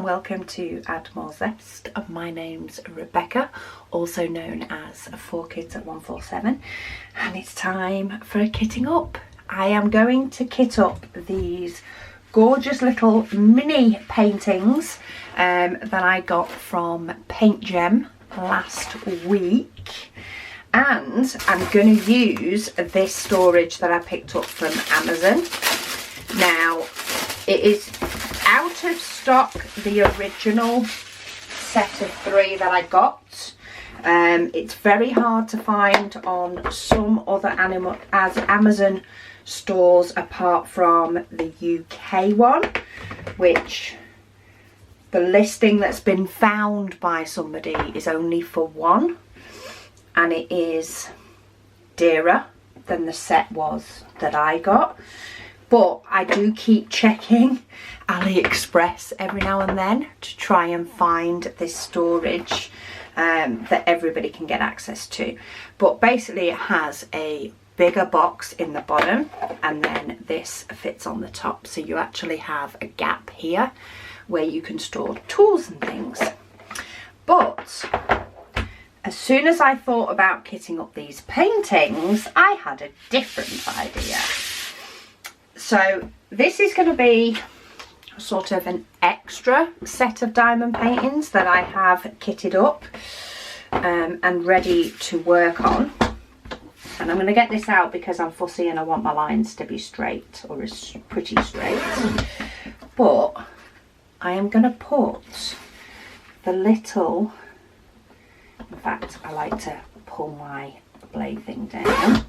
and welcome to Add More Zest. My name's Rebecca, also known as 4Kids at 147, and it's time for a kitting up. I am going to kit up these gorgeous little mini paintings that I got from Paint Gem last week, and I'm going to use this storage that I picked up from Amazon. Now, it is out of stock, the original set of 3 that I got. It's very hard to find on some other Amazon stores apart from the UK one, which the listing that's been found by somebody is only for 1, and it is dearer than the set was that I got. But I do keep checking AliExpress every now and then to try and find this storage that everybody can get access to. But basically it has a bigger box in the bottom, and then this fits on the top. So you actually have a gap here where you can store tools and things. But as soon as I thought about kitting up these paintings, I had a different idea. So this is going to be sort of an extra set of diamond paintings that I have kitted up and ready to work on. And I'm going to get this out because I'm fussy and I want my lines to be straight, or as pretty straight. But I am going to put the little, in fact I like to pull my blade thing down.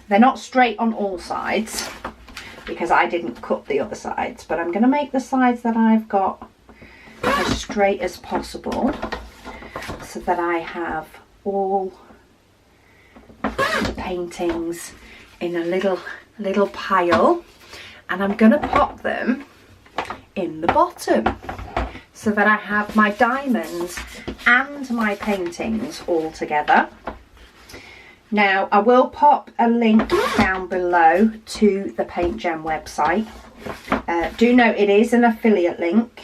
They're not straight on all sides, because I didn't cut the other sides, but I'm going to make the sides that I've got as straight as possible so that I have all the paintings in a little pile, and I'm going to pop them in the bottom so that I have my diamonds and my paintings all together. Now, I will pop a link down below to the Paint Gem website. Do note it is an affiliate link.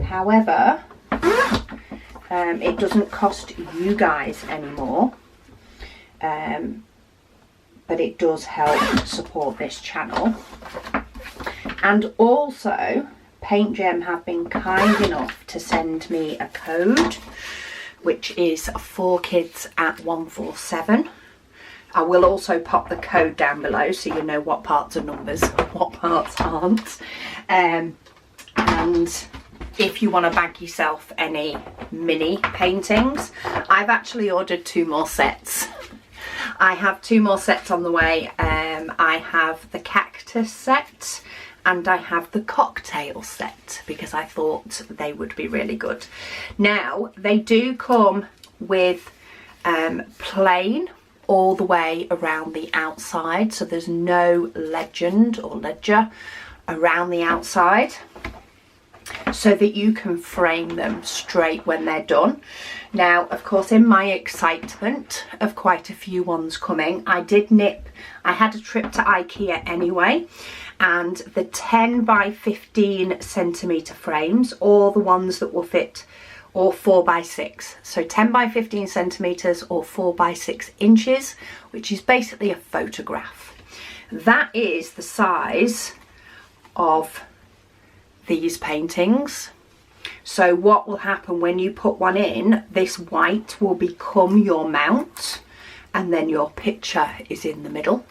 However, it doesn't cost you guys anymore. But it does help support this channel. And also, Paint Gem have been kind enough to send me a code, which is 4Kids at 147. I will also pop the code down below so you know what parts are numbers and what parts aren't. And if you want to bag yourself any mini paintings, I've actually ordered 2 more sets. I have 2 more sets on the way. I have the cactus set and I have the cocktail set because I thought they would be really good. Now, they do come with plain all the way around the outside, so there's no legend or ledger around the outside, so that you can frame them straight when they're done. Now, of course, in my excitement of quite a few ones coming, I had a trip to IKEA anyway, and the 10 by 15 centimetre frames, or the ones that will fit, or 4 by 6. So 10 by 15 centimetres or 4 by 6 inches, which is basically a photograph. That is the size of these paintings. So what will happen when you put one in, this white will become your mount, and then your picture is in the middle.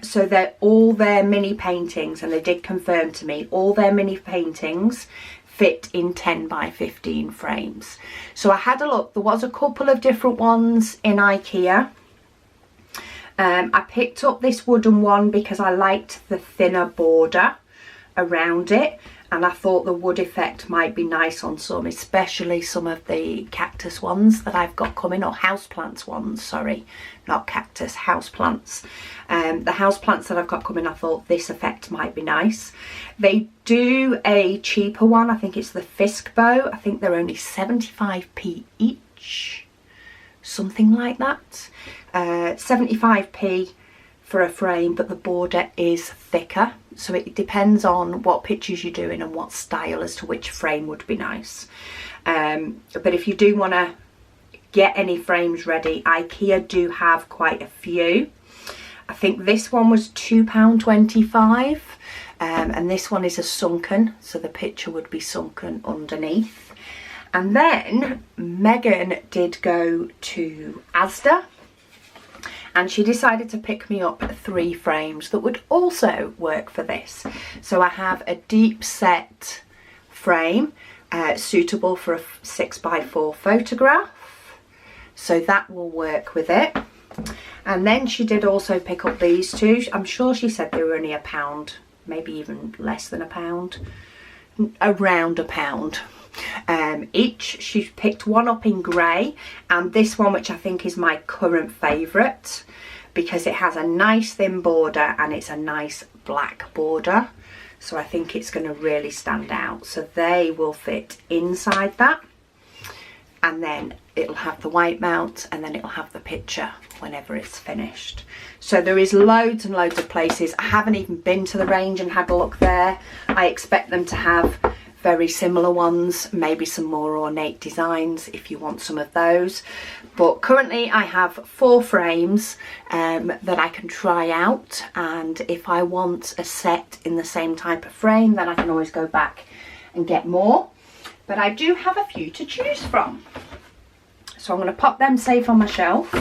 So they're all their mini paintings, and they did confirm to me all their mini paintings fit in 10 by 15 frames. So I had a look. There was a couple of different ones in IKEA. I picked up this wooden one because I liked the thinner border around it, and I thought the wood effect might be nice on some, especially some of the cactus ones that I've got coming, or houseplants ones, sorry, not cactus, houseplants. The houseplants that I've got coming, I thought this effect might be nice. They do a cheaper one, I think it's the Fisk bow. I think they're only 75p each, something like that. 75p for a frame, but the border is thicker. So it depends on what pictures you're doing and what style as to which frame would be nice. But if you do want to get any frames ready, IKEA do have quite a few. I think this one was £2.25, and this one is a sunken, so the picture would be sunken underneath. And then Megan did go to Asda, and she decided to pick me up 3 frames that would also work for this. So I have a deep set frame suitable for a 6x4 photograph, so that will work with it. And then she did also pick up these 2. I'm sure she said they were only £1, maybe even less than £1, around £1 each. She picked one up in grey, and this one, which I think is my current favourite, because it has a nice thin border and it's a nice black border, so I think it's going to really stand out. So they will fit inside that, and then it'll have the white mount, and then it'll have the picture whenever it's finished. So there is loads and loads of places. I haven't even been to the range and had a look there. I expect them to have very similar ones, maybe some more ornate designs if you want some of those. But currently I have 4 frames that I can try out, and if I want a set in the same type of frame, then I can always go back and get more. But I do have a few to choose from. So I'm going to pop them safe on my shelf,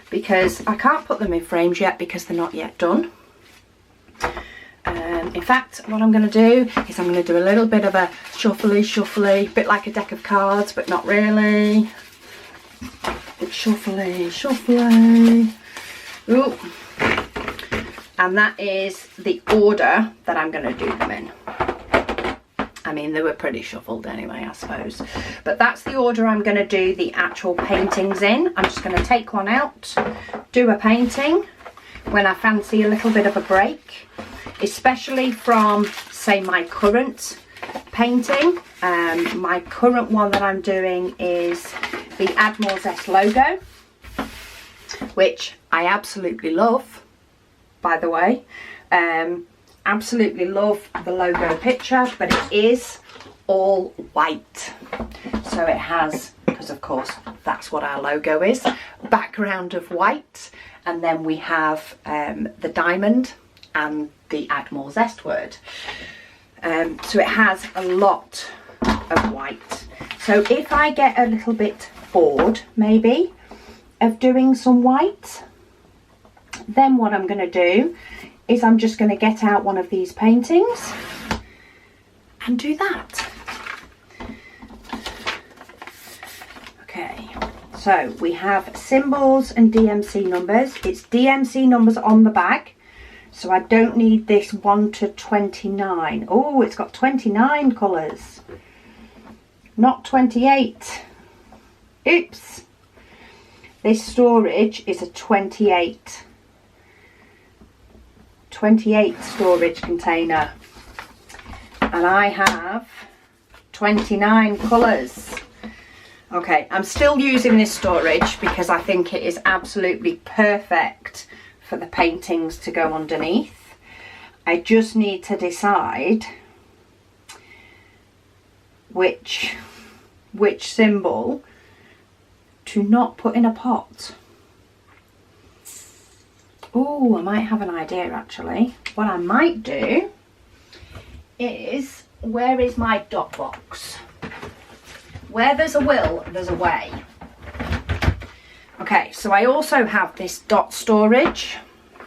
because I can't put them in frames yet because they're not yet done. In fact, what I'm going to do is I'm going to do a little bit of a shuffly, bit like a deck of cards, but not really. Shuffly. Ooh. And that is the order that I'm going to do them in. I mean, they were pretty shuffled anyway, I suppose. But that's the order I'm going to do the actual paintings in. I'm just going to take one out, do a painting when I fancy a little bit of a break, especially from, say, my current painting. My current one that I'm doing is the Admiral Zest logo, which I absolutely love, by the way. Absolutely love the logo picture, but it is all white. So it has, because of course that's what our logo is, background of white, and then we have the diamond and the Admiral Zest word. So it has a lot of white. So if I get a little bit bored maybe of doing some white, then what I'm going to do is I'm just going to get out one of these paintings and do that. Okay, so we have symbols and DMC numbers. It's DMC numbers on the bag, so I don't need this 1 to 29. Oh, it's got 29 colours, not 28. Oops. This storage is a 28 storage container, and I have 29 colours. Okay, I'm still using this storage because I think it is absolutely perfect for the paintings to go underneath. I just need to decide which symbol to not put in a pot. Oh, I might have an idea actually. What I might do is, where is my dot box? Where there's a will, there's a way. Okay, so I also have this dot storage,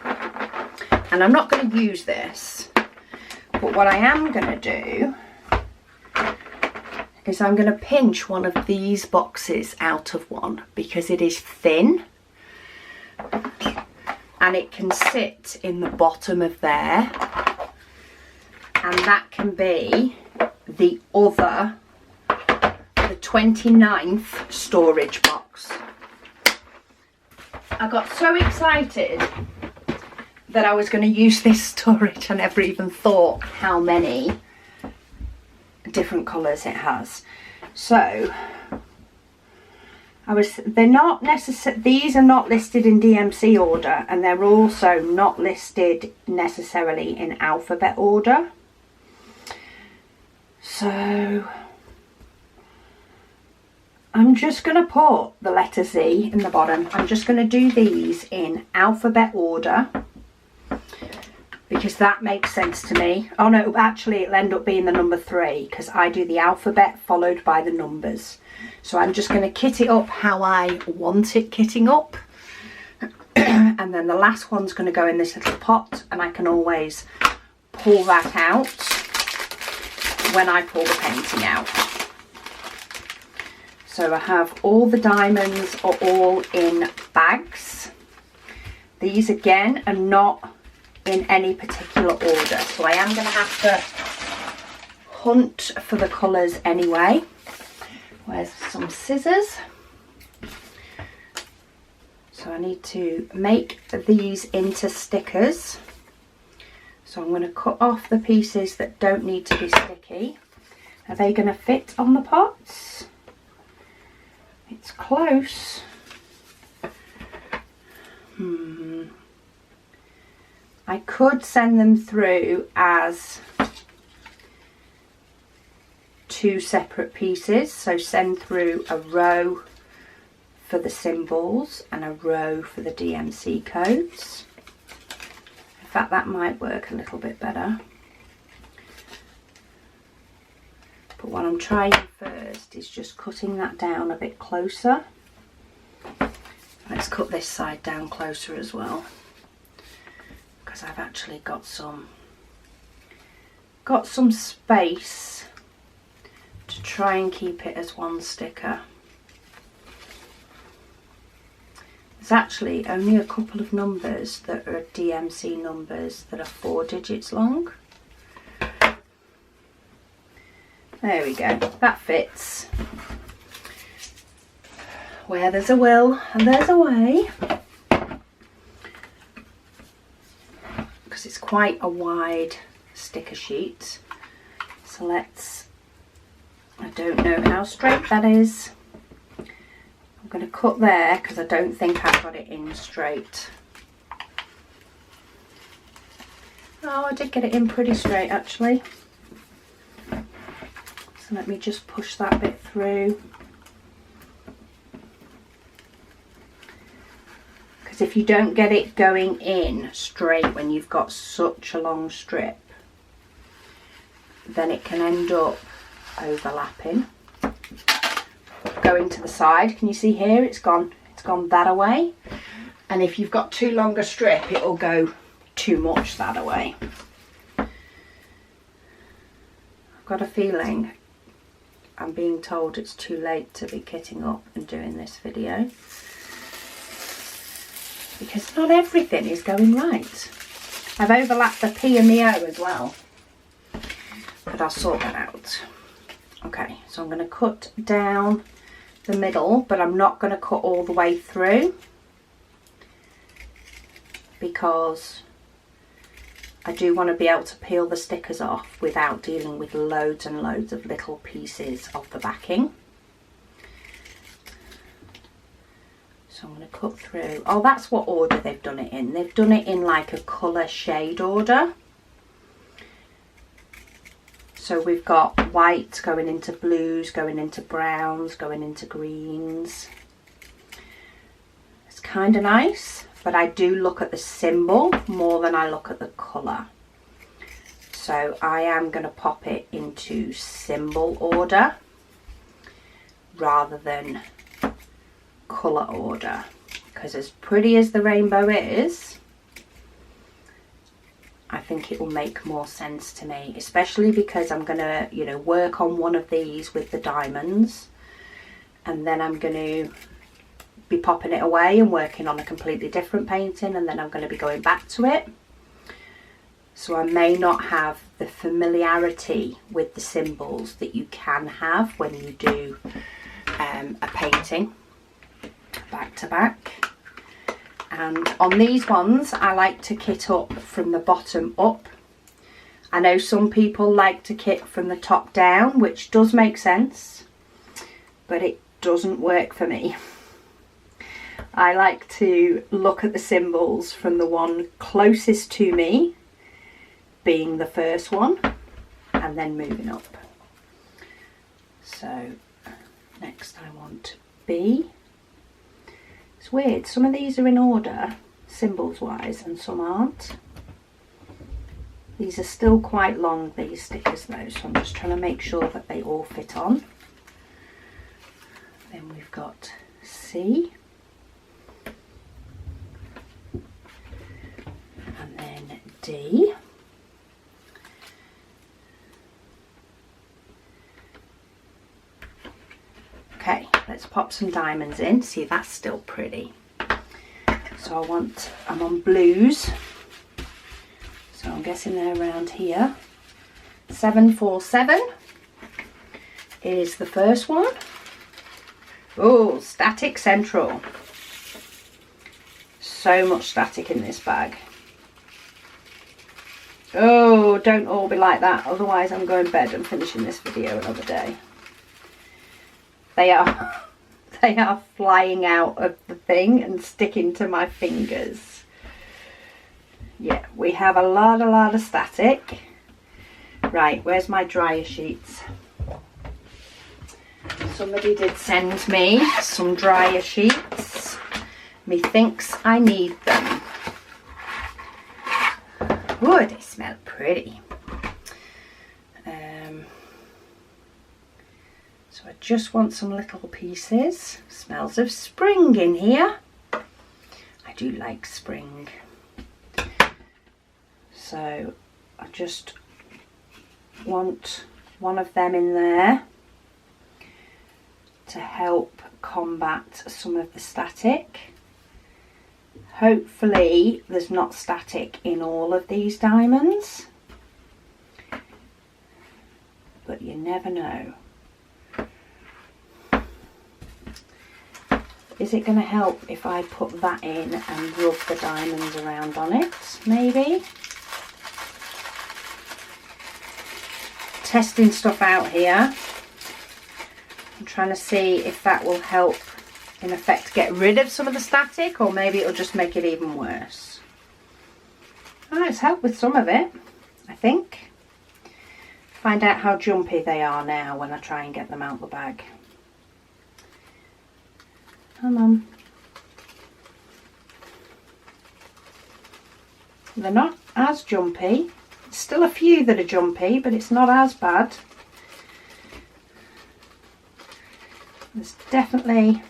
and I'm not going to use this, but what I am going to do is I'm going to pinch one of these boxes out of one, because it is thin and it can sit in the bottom of there, and that can be the other, the 29th storage box. I got so excited that I was going to use this storage, I never even thought how many different colours it has. So they're not necessary, these are not listed in DMC order, and they're also not listed necessarily in alphabet order. So I'm just going to put the letter Z in the bottom. I'm just going to do these in alphabet order because that makes sense to me. Oh no, actually it'll end up being the number 3 because I do the alphabet followed by the numbers. So I'm just going to kit it up how I want it kitting up. And then the last one's going to go in this little pot, and I can always pull that out when I pull the painting out. So I have all the diamonds are all in bags. These again are not in any particular order, so I am going to have to hunt for the colours anyway. Where's some scissors? So I need to make these into stickers. So I'm going to cut off the pieces that don't need to be sticky. Are they going to fit on the pots? It's close. I could send them through as 2 separate pieces, so send through a row for the symbols and a row for the DMC codes. In fact, that might work a little bit better. But what I'm trying first is just cutting that down a bit closer. Let's cut this side down closer as well, because I've actually got some space to try and keep it as one sticker. There's actually only a couple of numbers that are DMC numbers that are 4 digits long. There we go, that fits. Where there's a will and there's a way. Because it's quite a wide sticker sheet. So I don't know how straight that is. I'm going to cut there because I don't think I've got it in straight. Oh, I did get it in pretty straight actually. So let me just push that bit through. Because if you don't get it going in straight when you've got such a long strip, then it can end up overlapping. Going to the side, can you see here it's gone that away, and if you've got too long a strip it'll go too much that away. I've got a feeling I'm being told it's too late to be kitting up and doing this video because not everything is going right. I've overlapped the P and the O as well, but I'll sort that out. Okay, so I'm going to cut down the middle, but I'm not going to cut all the way through because I do want to be able to peel the stickers off without dealing with loads and loads of little pieces of the backing. So I'm going to cut through. Oh, that's what order they've done it in. They've done it in like a colour shade order. So we've got white going into blues, going into browns, going into greens. It's kind of nice, but I do look at the symbol more than I look at the colour. So I am going to pop it into symbol order rather than colour order, because as pretty as the rainbow is, I think it will make more sense to me, especially because I'm going to, you know, work on one of these with the diamonds, and then I'm going to be popping it away and working on a completely different painting, and then I'm going to be going back to it. So I may not have the familiarity with the symbols that you can have when you do a painting back to back. And on these ones I like to kit up from the bottom up. I know some people like to kit from the top down, which does make sense, but it doesn't work for me. I like to look at the symbols from the one closest to me being the first one and then moving up. So next I want B. It's weird, some of these are in order symbols wise and some aren't. These are still quite long, these stickers though, so I'm just trying to make sure that they all fit on. Then we've got C. And then D. Okay, let's pop some diamonds in. See, that's still pretty. So I'm on blues. So I'm guessing they're around here. 747 is the first one. Oh, Static Central. So much static in this bag. Oh, don't all be like that, otherwise I'm going to bed and finishing this video another day. They are flying out of the thing and sticking to my fingers. Yeah, we have a lot of static. Right, where's my dryer sheets? Somebody did send me some dryer sheets. Methinks I need them. Oh, they smell pretty. So I just want some little pieces. Smells of spring in here. I do like spring. So I just want one of them in there to help combat some of the static. Hopefully there's not static in all of these diamonds, but you never know. Is it going to help if I put that in and rub the diamonds around on it? Maybe. Testing stuff out here. I'm trying to see if that will help in effect get rid of some of the static, or maybe it'll just make it even worse. Oh, it's helped with some of it, I think. Find out how jumpy they are now when I try and get them out the bag. Come on. They're not as jumpy. Still a few that are jumpy, but it's not as bad. There's definitely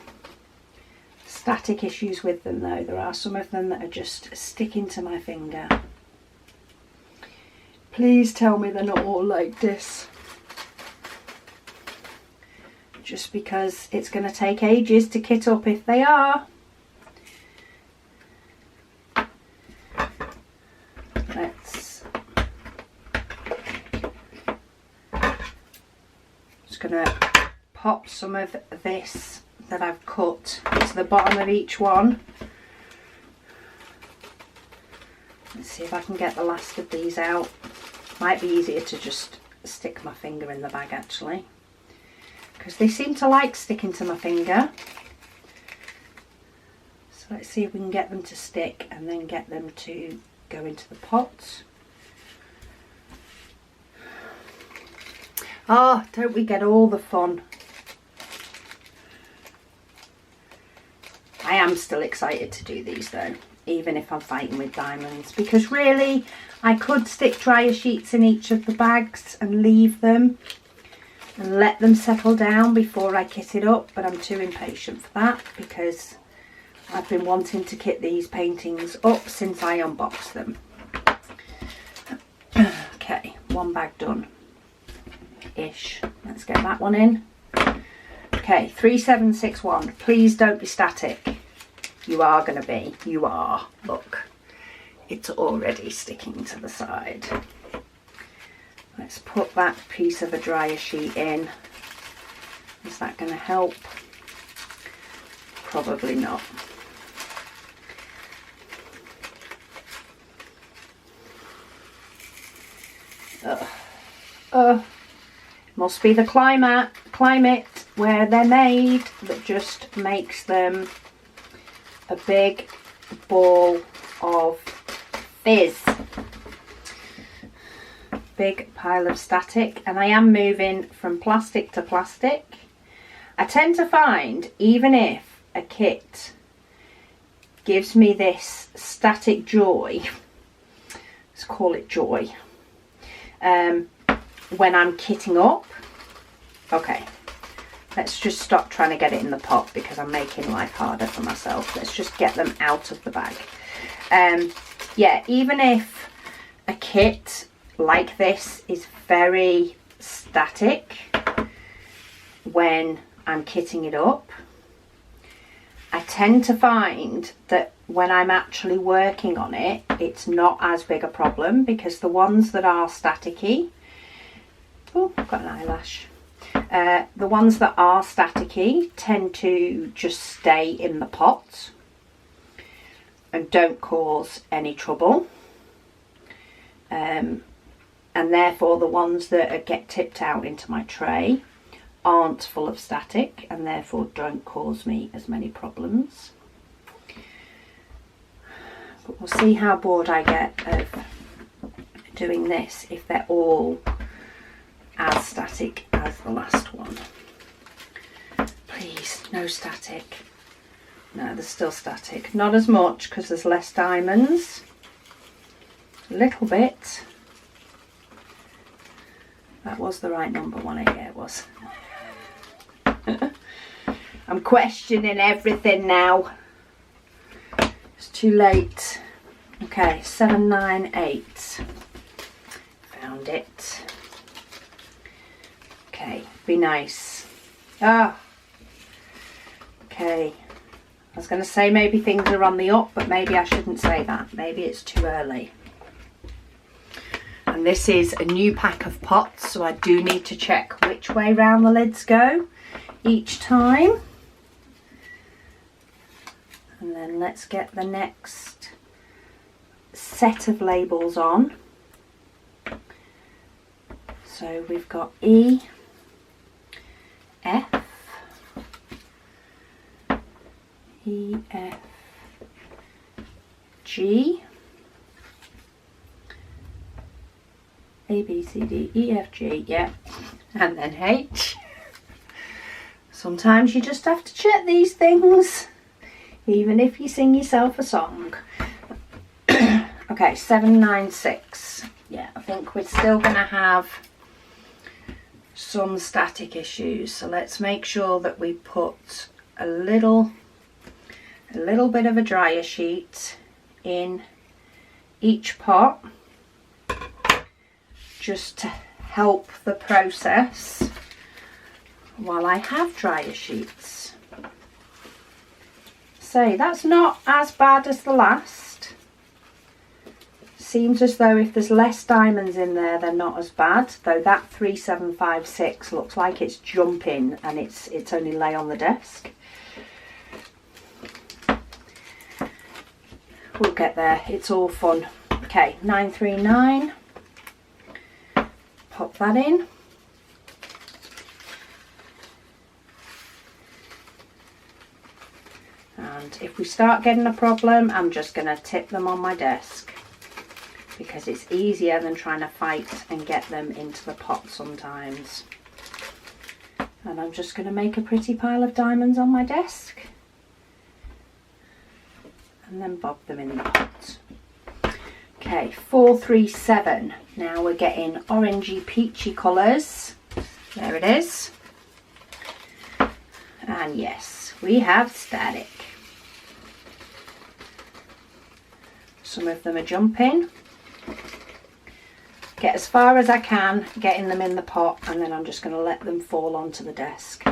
static issues with them though. There are some of them that are just sticking to my finger. Please tell me they're not all like this. Just because it's going to take ages to kit up if they are. Let's just going to pop some of this that I've cut to the bottom of each one. Let's see if I can get the last of these out. Might be easier to just stick my finger in the bag actually, because they seem to like sticking to my finger. So let's see if we can get them to stick and then get them to go into the pot. Oh, don't we get all the fun? I am still excited to do these though, even if I'm fighting with diamonds, because really I could stick dryer sheets in each of the bags and leave them and let them settle down before I kit it up, but I'm too impatient for that because I've been wanting to kit these paintings up since I unboxed them. Okay, one bag done ish. Let's get that one in. Okay, 3761. Please don't be static. You are going to be. You are. Look, it's already sticking to the side. Let's put that piece of a dryer sheet in. Is that going to help? Probably not. Must be the climate where they're made that just makes them a big ball of fizz. Big pile of static, and I am moving from plastic to plastic. I tend to find even if a kit gives me this static joy, let's call it joy, when I'm kitting up. Okay, let's just stop trying to get it in the pot because I'm making life harder for myself. Let's just get them out of the bag. Yeah, even if a kit like this is very static when I'm kitting it up, I tend to find that when I'm actually working on it, it's not as big a problem, because the ones that are staticky, oh, I've got an eyelash. The ones that are staticky tend to just stay in the pot and don't cause any trouble. And therefore the ones that get tipped out into my tray aren't full of static and therefore don't cause me as many problems. But we'll see how bored I get of doing this if they're all as static as the last one. Please, no static. No, there's still static. Not as much because there's less diamonds. A little bit. That was the right number, wasn't it? Yeah, it was. I'm questioning everything now. It's too late. Okay, 798. Found it. Okay, be nice. Ah. Okay. I was going to say maybe things are on the up, but maybe I shouldn't say that. Maybe it's too early. And this is a new pack of pots, so I do need to check which way round the lids go each time. And then let's get the next set of labels on. So we've got E, F, E, F, G, A, B, C, D, E, F, G, yeah, and then H. Sometimes you just have to check these things, even if you sing yourself a song. Okay, 796. Yeah, I think we're still going to have some static issues, so let's make sure that we put a little bit of a dryer sheet in each pot, just to help the process while I have dryer sheets. So that's not as bad as the last. Seems as though if there's less diamonds in there, they're not as bad, though that 3756 looks like it's jumping and it's only lay on the desk. We'll get there, it's all fun. Okay, 939. Pop that in. And if we start getting a problem, I'm just going to tip them on my desk, because it's easier than trying to fight and get them into the pot sometimes. And I'm just going to make a pretty pile of diamonds on my desk and then bob them in the pot. Okay, 437. Now we're getting orangey peachy colours. There it is. And yes, we have static. Some of them are jumping. Get as far as I can, getting them in the pot, and then I'm just going to let them fall onto the desk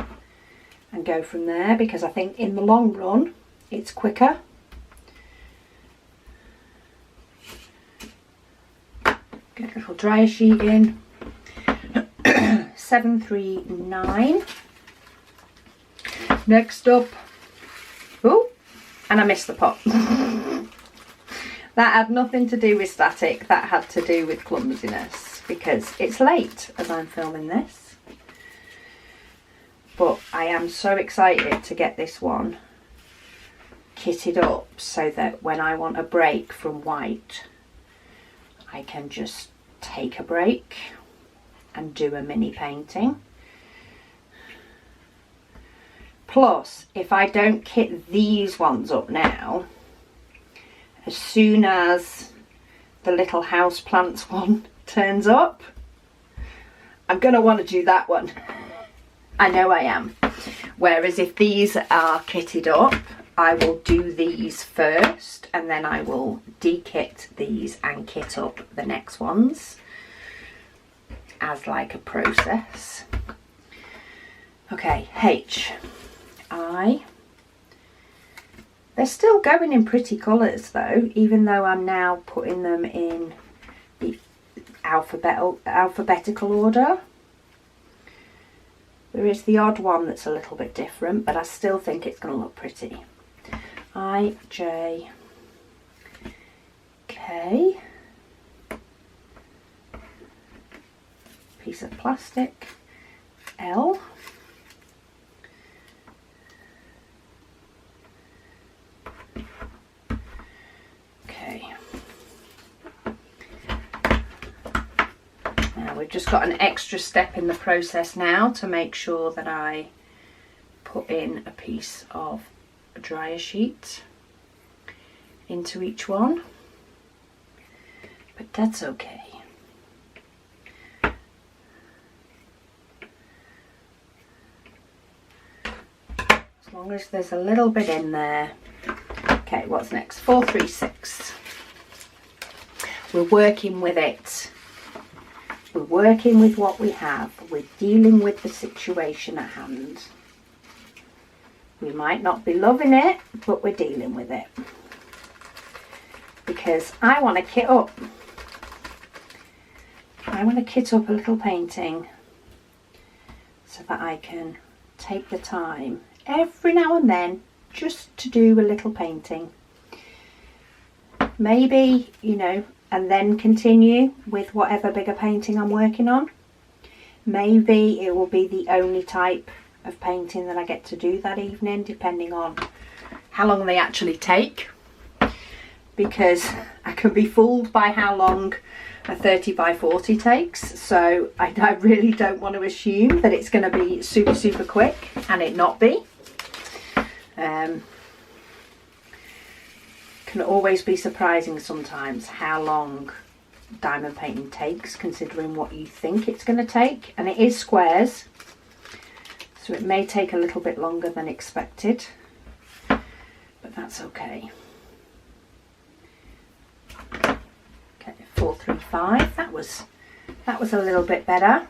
and go from there, because I think in the long run it's quicker. Get a little dryer sheet in. 739. Next up, oh, and I missed the pot. That had nothing to do with static, that had to do with clumsiness, because it's late as I'm filming this. But I am so excited to get this one kitted up so that when I want a break from white, I can just take a break and do a mini painting. Plus, if I don't kit these ones up now, as soon as the little houseplants one turns up, I'm going to want to do that one. I know I am. Whereas if these are kitted up, I will do these first and then I will de-kit these and kit up the next ones as like a process. Okay, H, I. They're still going in pretty colours though, even though I'm now putting them in the alphabetical order. There is the odd one that's a little bit different, but I still think it's going to look pretty. I, J, K, piece of plastic, L, okay. Now we've just got an extra step in the process now to make sure that I put in a piece of a dryer sheet into each one, but that's okay. As long as there's a little bit in there. Okay, what's next? 436. We're working with it. We're working with what we have. We're dealing with the situation at hand. We might not be loving it, but we're dealing with it. Because I want to kit up. I want to kit up a little painting so that I can take the time every now and then just to do a little painting. Maybe, you know, and then continue with whatever bigger painting I'm working on. Maybe it will be the only type of painting that I get to do that evening, depending on how long they actually take, because I can be fooled by how long a 30 by 40 takes, so I really don't want to assume that it's going to be super quick and it not be. Can always be surprising sometimes how long diamond painting takes, considering what you think it's going to take, and it is squares, so it may take a little bit longer than expected, but that's okay. Okay, 435, that was a little bit better.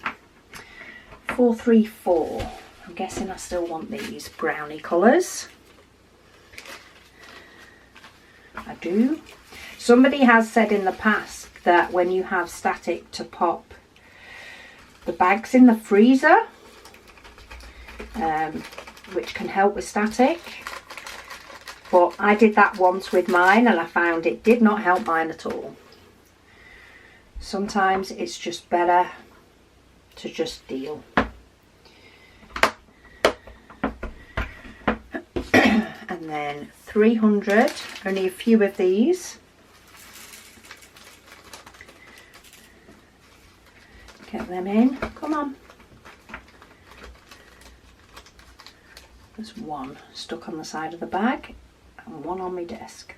434, I'm guessing I still want these brownie colours. I do. Somebody has said in the past that when you have static to pop the bags in the freezer, which can help with static, but I did that once with mine and I found it did not help mine at all. Sometimes it's just better to just deal. And then 300, only a few of these. Get them in, come on. There's one stuck on the side of the bag and one on my desk.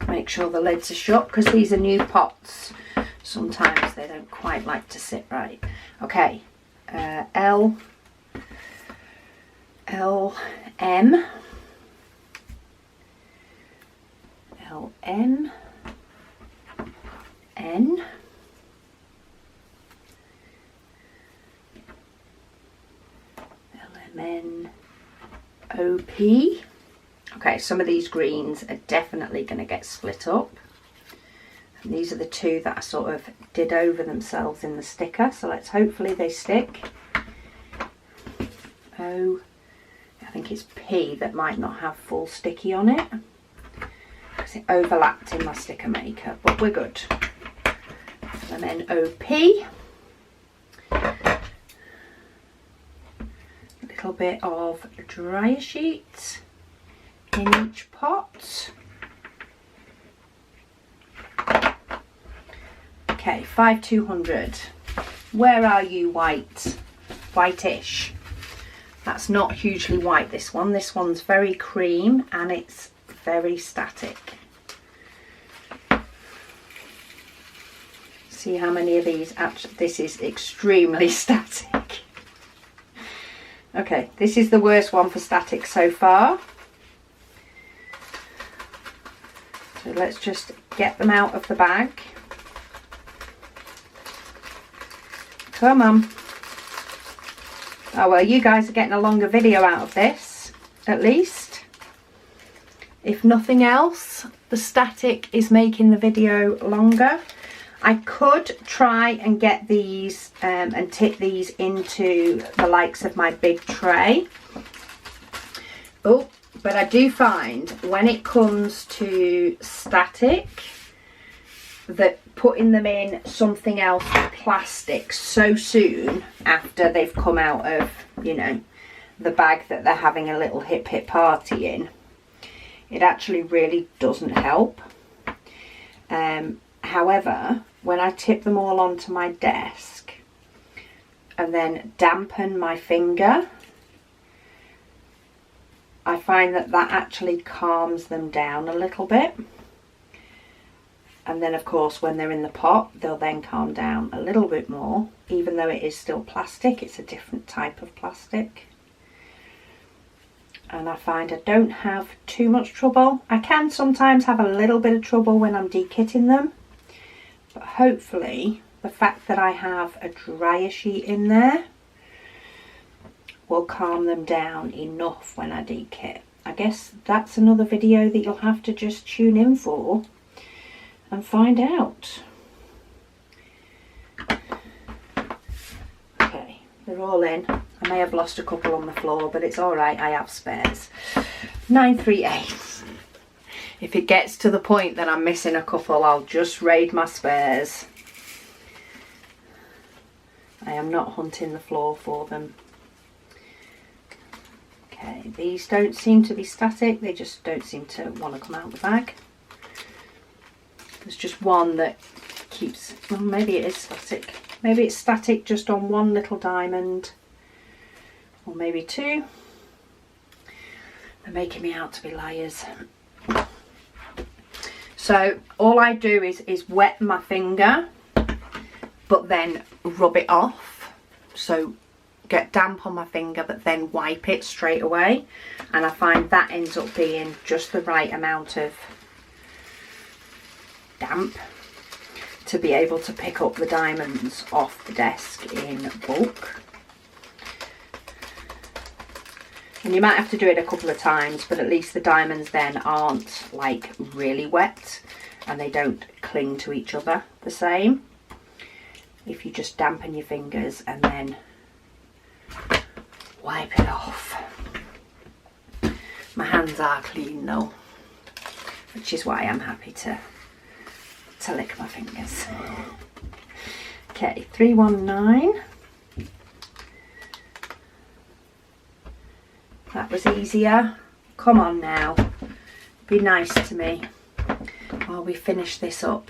Make sure the lids are shut because these are new pots. Sometimes they don't quite like to sit right. Okay, L, M, N, OP. Okay, some of these greens are definitely going to get split up. And these are the two that I sort of did over themselves in the sticker, so let's hopefully they stick. O, I think it's P that might not have full sticky on it because it overlapped in my sticker maker, but we're good. And then OP, a little bit of dryer sheet in each pot. Okay, 5200. Where are you, white? Whitish. That's not hugely white, this one. This one's very cream and it's very static. See how many of these, actually, this is extremely static. Okay, this is the worst one for static so far. So let's just get them out of the bag. Come on. Oh well, you guys are getting a longer video out of this, at least. If nothing else, the static is making the video longer. I could try and get these and tip these into the likes of my big tray. Oh, but I do find when it comes to static that putting them in something else plastic so soon after they've come out of, you know, the bag that they're having a little hip party in, it actually really doesn't help. However, when I tip them all onto my desk and then dampen my finger, I find that that actually calms them down a little bit. And then of course when they're in the pot, they'll then calm down a little bit more. Even though it is still plastic, it's a different type of plastic. And I find I don't have too much trouble. I can sometimes have a little bit of trouble when I'm dekitting them. But hopefully the fact that I have a dryer sheet in there will calm them down enough when I dekit. I guess that's another video that you'll have to just tune in for and find out. Okay, they're all in. I may have lost a couple on the floor, but it's all right, I have spares. 938. If it gets to the point that I'm missing a couple, I'll just raid my spares. I am not hunting the floor for them. Okay, these don't seem to be static, they just don't seem to want to come out of the bag. There's just one that keeps, well, maybe it is static. Maybe it's static just on one little diamond, or maybe two. They're making me out to be liars. So all I do is wet my finger, but then rub it off. So get damp on my finger, but then wipe it straight away. And I find that ends up being just the right amount of damp to be able to pick up the diamonds off the desk in bulk. And you might have to do it a couple of times, but at least the diamonds then aren't like really wet and they don't cling to each other the same. If you just dampen your fingers and then wipe it off. My hands are clean though, which is why I'm happy to lick my fingers. Okay, 319. That was easier. Come on now, be nice to me while we finish this up.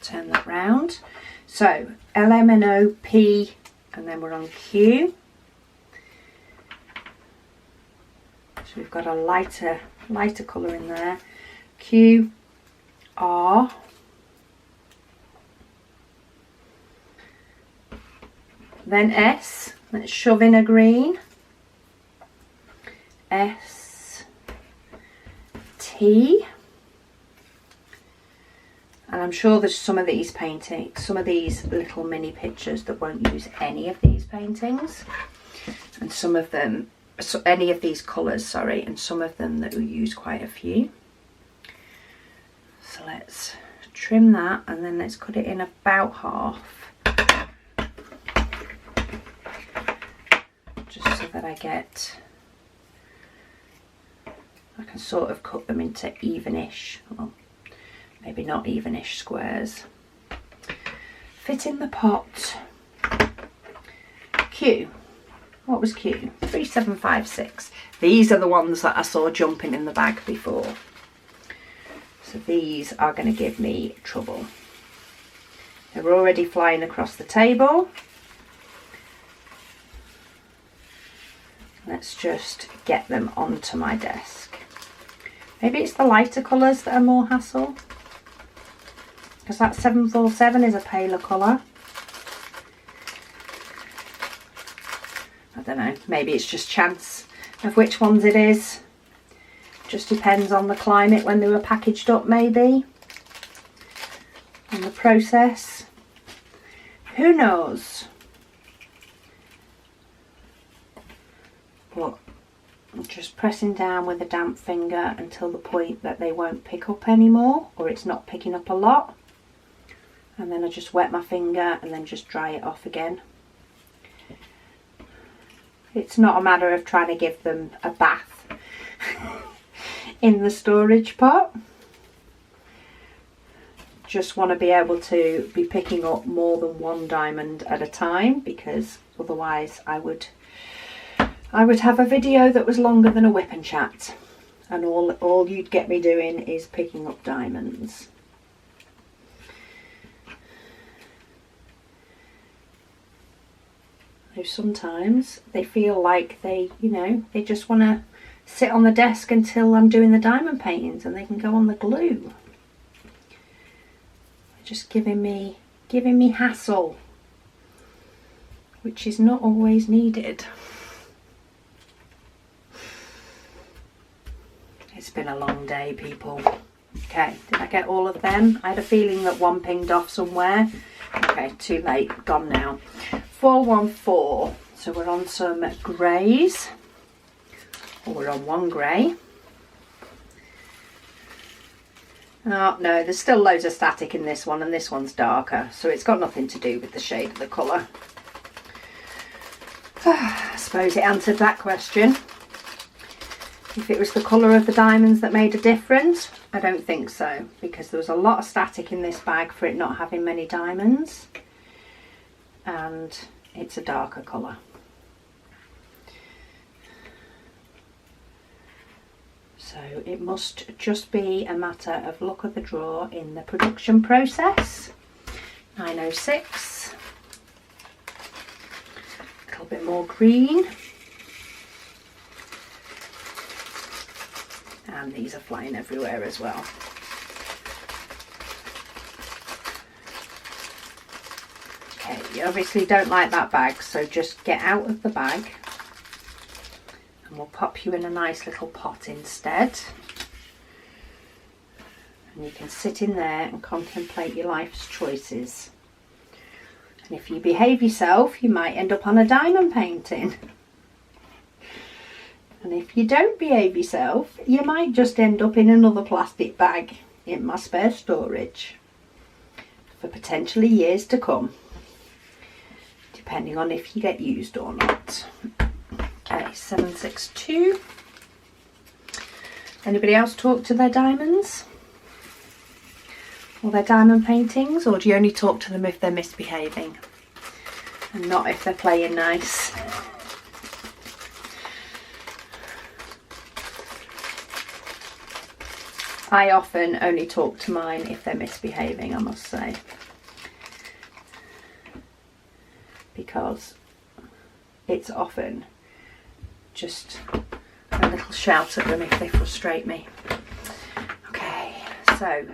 Turn that round. So LM and O, P, and then we're on Q. So we've got a lighter colour in there. Q, R, then S. Let's shove in a green. S, T, and I'm sure there's some of these paintings, some of these little mini pictures that won't use any of these paintings, and some of them, so any of these colours, sorry, and some of them that will use quite a few. So let's trim that and then let's cut it in about half, just so that I can sort of cut them into evenish, well, maybe not evenish squares. Fit in the pot. Q. What was cute? 3756. These are the ones that I saw jumping in the bag before. So these are going to give me trouble. They're already flying across the table. Let's just get them onto my desk. Maybe it's the lighter colours that are more hassle, because that 747 is a paler colour. I don't know, maybe it's just chance of which ones it is. Just depends on the climate when they were packaged up, maybe, and the process. Who knows? But I'm just pressing down with a damp finger until the point that they won't pick up anymore, or it's not picking up a lot. And then I just wet my finger and then just dry it off again. It's not a matter of trying to give them a bath in the storage pot. Just want to be able to be picking up more than one diamond at a time, because otherwise I would have a video that was longer than a whip and chat, and all you'd get me doing is picking up diamonds. So sometimes they feel like they just want to sit on the desk until I'm doing the diamond paintings and they can go on the glue. Just giving me hassle, which is not always needed. It's been a long day, people. Okay, did I get all of them? I had a feeling that one pinged off somewhere. Okay, too late, gone now. 414, so we're on some greys, or we're on one grey. Oh no, there's still loads of static in this one, and this one's darker, so it's got nothing to do with the shade of the colour. I suppose it answered that question. If it was the colour of the diamonds that made a difference, I don't think so, because there was a lot of static in this bag for it not having many diamonds, and it's a darker colour. So it must just be a matter of luck of the draw in the production process. 906, a little bit more green, and these are flying everywhere as well. Okay, you obviously don't like that bag, so just get out of the bag and we'll pop you in a nice little pot instead. And you can sit in there and contemplate your life's choices. And if you behave yourself, you might end up on a diamond painting. And if you don't behave yourself, you might just end up in another plastic bag in my spare storage for potentially years to come, depending on if you get used or not. Okay, 762. Anybody else talk to their diamonds or their diamond paintings, or do you only talk to them if they're misbehaving and not if they're playing nice? I often only talk to mine if they're misbehaving, I must say, because it's often just a little shout at them if they frustrate me. Okay, so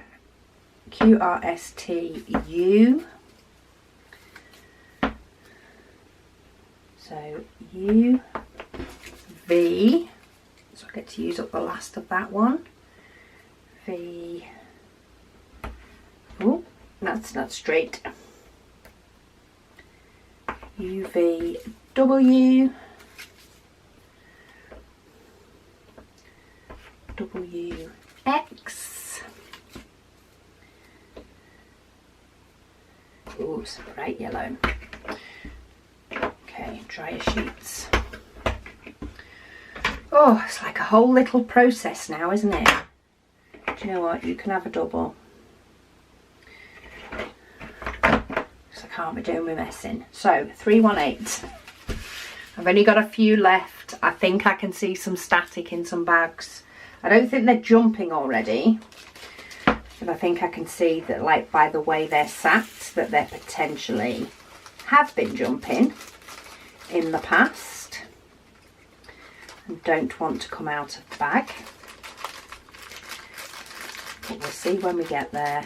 QRSTU, so UV, so I get to use up the last of that one. V, oh, that's not straight. UVW, WX, oh, it's bright yellow. Okay, dryer sheets. Oh, it's like a whole little process now, isn't it? Do you know what? You can have a double. Because I can't be doing with messing. So 318. I've only got a few left. I think I can see some static in some bags. I don't think they're jumping already, but I think I can see that, like, by the way they're sat, that they're potentially have been jumping in the past and don't want to come out of the bag. But we'll see when we get there.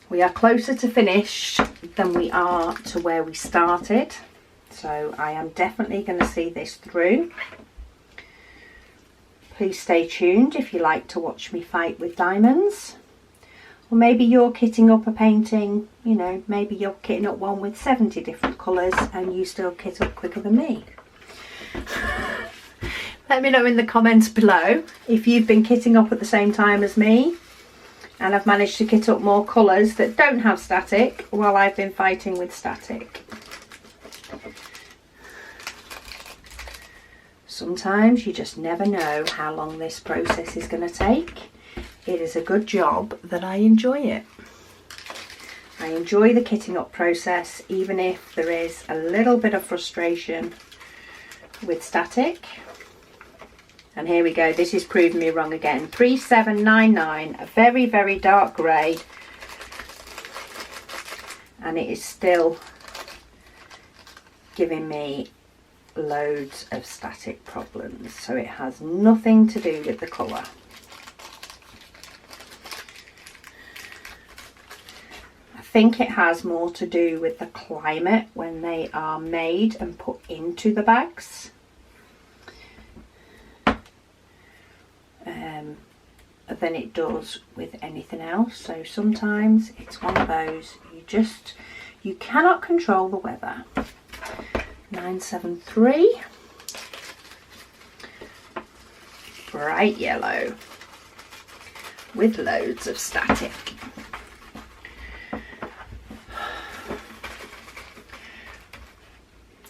We are closer to finish than we are to where we started, so I am definitely going to see this through. Please stay tuned if you like to watch me fight with diamonds. Or maybe you're kitting up a painting, you know, maybe you're kitting up one with 70 different colours and you still kit up quicker than me. Let me know in the comments below if you've been kitting up at the same time as me and I've managed to kit up more colours that don't have static while I've been fighting with static. Sometimes you just never know how long this process is going to take. It is a good job that I enjoy it. I enjoy the kitting up process, even if there is a little bit of frustration with static. And here we go, this is proving me wrong again. 3799, a very, very dark grey. And it is still giving me loads of static problems. So it has nothing to do with the colour. I think it has more to do with the climate when they are made and put into the bags. Than it does with anything else. So sometimes it's one of those, you cannot control the weather. 973, bright yellow with loads of static.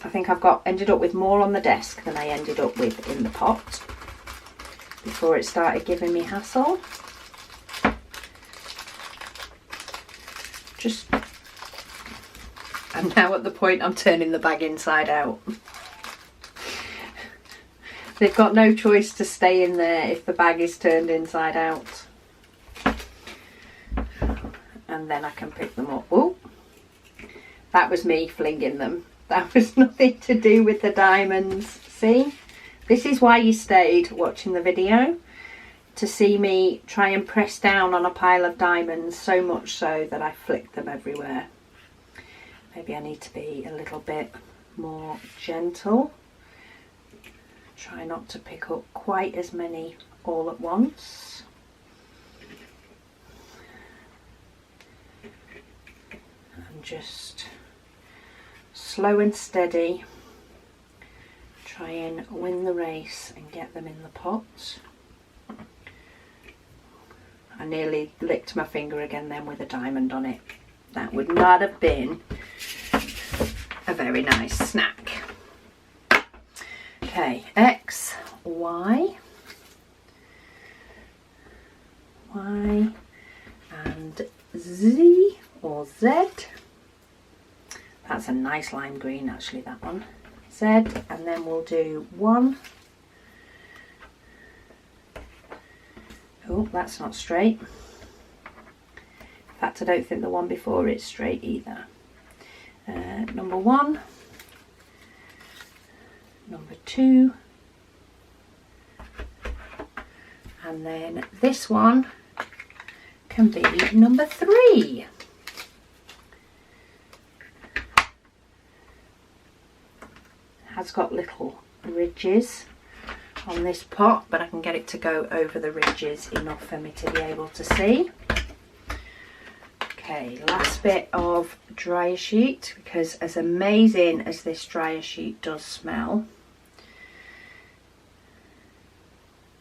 I think I've ended up with more on the desk than I ended up with in the pot before it started giving me hassle. I'm now at the point I'm turning the bag inside out. They've got no choice to stay in there if the bag is turned inside out. And then I can pick them up. Oh, that was me flinging them. That was nothing to do with the diamonds. See? This is why you stayed watching the video, to see me try and press down on a pile of diamonds, so much so that I flicked them everywhere. Maybe I need to be a little bit more gentle. Try not to pick up quite as many all at once. And just slow and steady. Try and win the race and get them in the pot. I nearly licked my finger again then with a diamond on it. That would not have been a very nice snack. Okay, X, Y, Y and Z or Z. That's a nice lime green actually, that one. Z, and then we'll do 1. Oh, that's not straight. In fact, I don't think the one before it's straight either. Number 1, number 2, and then this one can be number 3. Has got little ridges on this pot, but I can get it to go over the ridges enough for me to be able to see. Okay, last bit of dryer sheet, because as amazing as this dryer sheet does smell,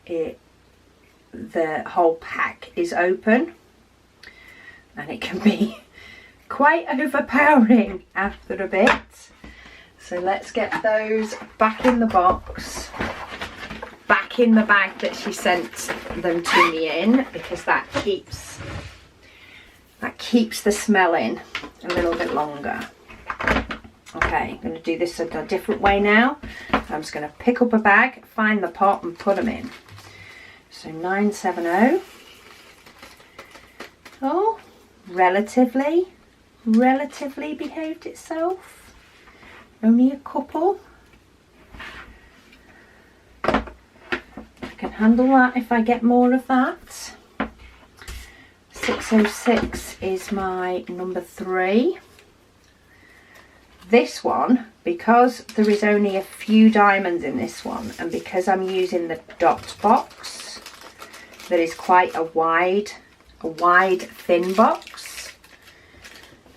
the whole pack is open and it can be quite overpowering after a bit. So let's get those back in the box, back in the bag that she sent them to me in, because that keeps the smell in a little bit longer. Okay, I'm going to do this a different way now. I'm just going to pick up a bag, find the pot and put them in. So 970. Oh, relatively behaved itself. Only a couple. I can handle that if I get more of that. 606 is my number 3. This one, because there is only a few diamonds in this one, and because I'm using the dot box, that is quite a wide thin box,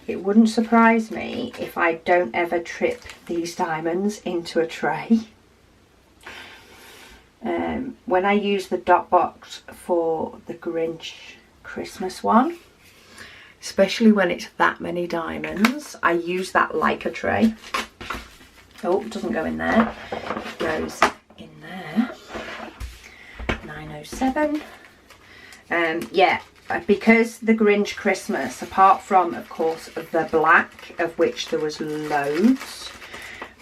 it wouldn't surprise me if I don't ever trip these diamonds into a tray. When I use the dot box for the Grinch Christmas one, especially when it's that many diamonds, I use that like a tray. Oh, it doesn't go in there. It goes in there. 907. Yeah, because the Grinch Christmas, apart from, of course, the black, of which there was loads,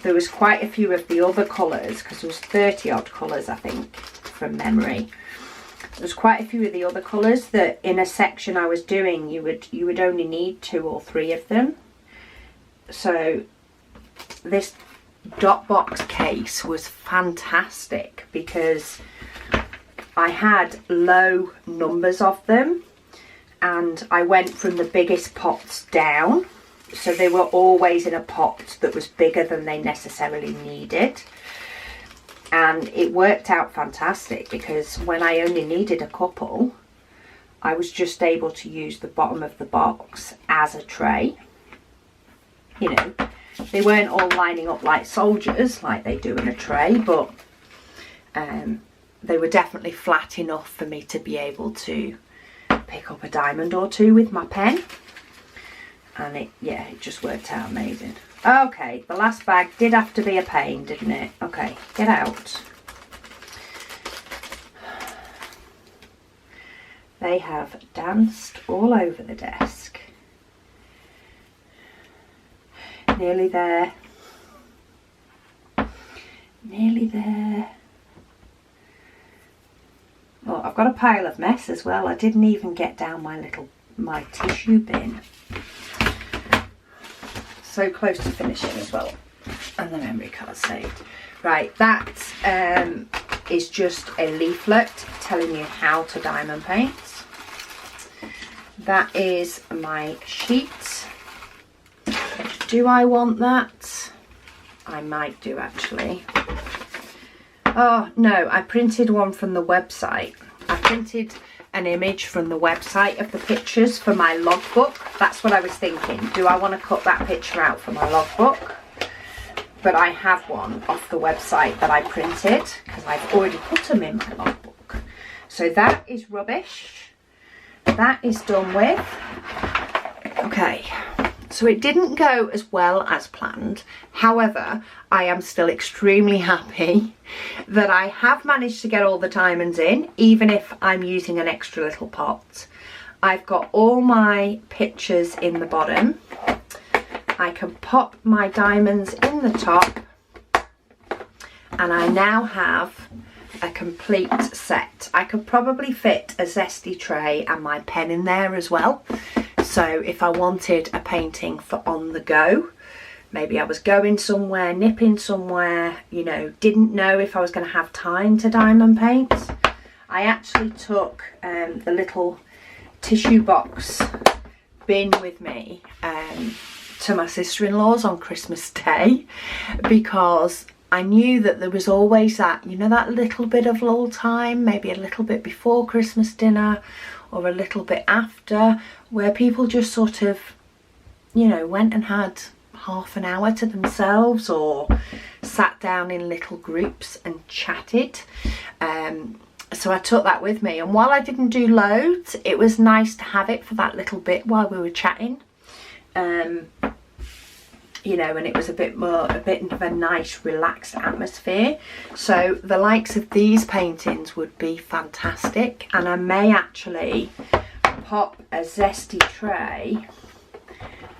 there was quite a few of the other colours, because there was 30 odd colours, I think, from memory. There's quite a few of the other colours that in a section I was doing you would only need 2 or 3 of them. So this dot box case was fantastic because I had low numbers of them and I went from the biggest pots down, so they were always in a pot that was bigger than they necessarily needed. And it worked out fantastic because when I only needed a couple, I was just able to use the bottom of the box as a tray. You know, they weren't all lining up like soldiers like they do in a tray, but they were definitely flat enough for me to be able to pick up a diamond or 2 with my pen. And it just worked out amazing. Okay, the last bag did have to be a pain, didn't it? Okay, get out. They have danced all over the desk. Nearly there. Nearly there. Oh, I've got a pile of mess as well. I didn't even get down my tissue bin. So close to finishing as well, and the memory card saved. Right, that is just a leaflet telling you how to diamond paint. That is my sheet. Do I want that? I might do actually. Oh no, I printed one from the website. I printed an image from the website of the pictures for my logbook. That's what I was thinking. Do I want to cut that picture out for my logbook? But I have one off the website that I printed because I've already put them in my logbook. So that is rubbish. That is done with. Okay, so it didn't go as well as planned. However, I am still extremely happy that I have managed to get all the diamonds in, even if I'm using an extra little pot. I've got all my pictures in the bottom. I can pop my diamonds in the top, and I now have a complete set. I could probably fit a zesty tray and my pen in there as well. So if I wanted a painting for on the go, maybe I was going somewhere, nipping somewhere, you know, didn't know if I was going to have time to diamond paint, I actually took the little tissue box bin with me to my sister-in-law's on Christmas Day, because I knew that there was always that, you know, that little bit of lull time, maybe a little bit before Christmas dinner or a little bit after, where people just sort of, you know, went and had half an hour to themselves or sat down in little groups and chatted. So I took that with me, and while I didn't do loads, it was nice to have it for that little bit while we were chatting. You know, and it was a bit of a nice relaxed atmosphere. So the likes of these paintings would be fantastic, and I may actually pop a zesty tray.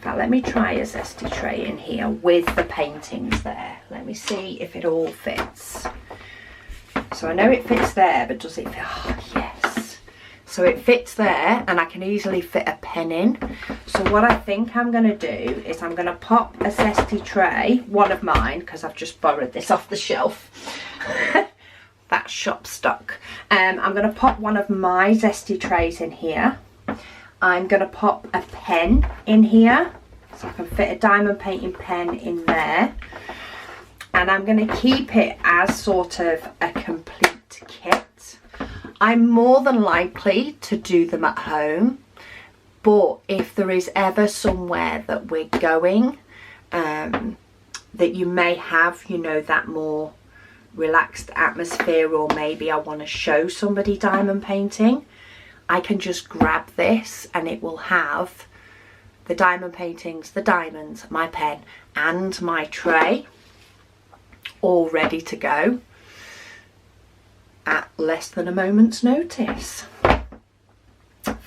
In Now let me try a zesty tray in here with the paintings there. Let me see if it all fits. So I know it fits there, but does it fit? Oh, yes. So it fits there, and I can easily fit a pen in. So what I think I'm going to do is I'm going to pop a zesty tray, one of mine, because I've just borrowed this off the shelf. That's shop stock. I'm going to pop one of my zesty trays in here. I'm going to pop a pen in here, so I can fit a diamond painting pen in there. And I'm going to keep it as sort of a complete kit. I'm more than likely to do them at home, but if there is ever somewhere that we're going that you may have, you know, that more relaxed atmosphere, or maybe I want to show somebody diamond painting, I can just grab this and it will have the diamond paintings, the diamonds, my pen and my tray all ready to go at less than a moment's notice.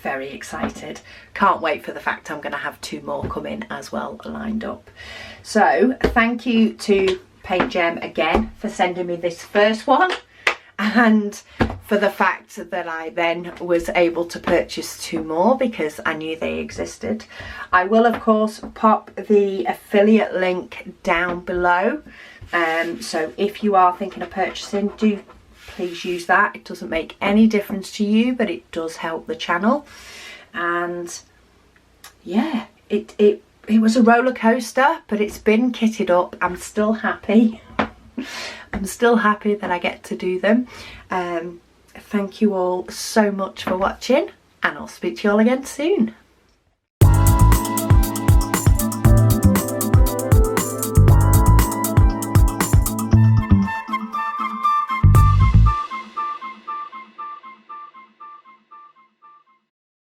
Very excited. Can't wait for the fact I'm going to have 2 more come in as well lined up. So thank you to Paint Gem again for sending me this first one, and for the fact that I then was able to purchase 2 more because I knew they existed. I will of course pop the affiliate link down below, so if you are thinking of purchasing, do please use that. It doesn't make any difference to you, but it does help the channel. And yeah, it was a roller coaster, but it's been kitted up. I'm still happy. I'm still happy that I get to do them. Thank you all so much for watching, and I'll speak to you all again soon.